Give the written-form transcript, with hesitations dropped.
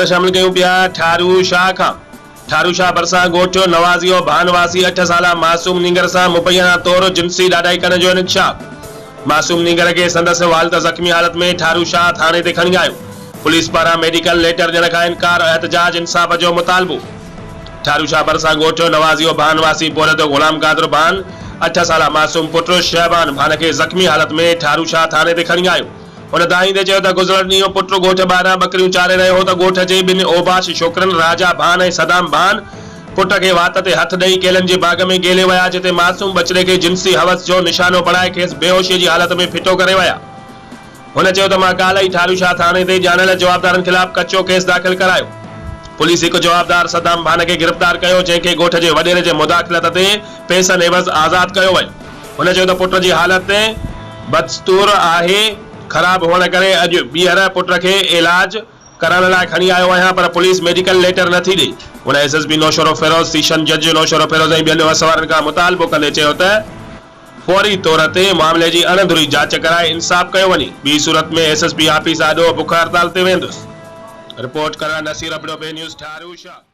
खबर शामिल कयूं पिया ठारू शाह खां। ठारू शाह भरसा गोठ नवाज़ियो भानवासी 8 साला मासूम नींगर सां मुबैना तौर जिनसी ॾाढाई करण जो इंकशाफ। मासूम नींगर के संदसि वालिद जख्मी हालत में ठारू शाह थाने ते खणी आयो। पुलिस पारां मेडिकल लेटर ॾियण खां इनकार, एहतजाज इंसाफ़ जो मुतालबो। ठारू शाह भरसा गोठ नवाज़ियो भानवासी पोरतो गुलाम कादर भान 8 साला मासूम पुट शहबान भान के जख्मी हालत में ठारू शाह थाने ते खणी आयो। उन दाहींदे चयो त गुज़िरियल ॾींहुं पुट गोठ ॿाहिरां बकरियूं चारे रहियो हो त गोठ जे 2 ओबाश छोकरनि राजा भान ऐं सदाम भान पुट के वात ते हथ ॾेई केलनि जे बाग में गेले विया, जिते मासूम बचड़े के जिनसी हवस जो निशानो बणाए खेसि बेहोशीअ जी हालत में फिटो करे विया। हुन चयो त मां काल्ह ई ठारू शाह थाने ते ॼाणियल जवाबदारनि खिलाफ़ कचो केस दाख़िल करायो। पुलिस हिकु जवाबदार सदाम भान के गिरफ़्तार कयो, जंहिंखे गोठ जे वॾेरे जे मुदाख़लत ते पैसनि एवज़ आज़ाद कयो वियो। हुन चयो त पुट जी हालत बदस्तूर आहे, खराब होने करे अज बीहर पुट के इलाज कराने लाइ खणी आयो आहियां, पर पुलिस मेडिकल लेटर नथी ॾे। हुन एसएसपी नौशरो फिरोज, सेशन जज नौशरो फिरोज ऐं ॿियनि सवारनि खां मुतालबो कंदे चयो त फौरी तौर ते मामले जी अणधुरी जांच कराए इंसाफ़ कयो वञे। ॿी सूरत में एसएसपी ऑफिस आॾो बुख हड़ताल ते वेंदुसि। रिपोर्ट करण नसीर अबड़ो, बे न्यूज़ ठारू शाह।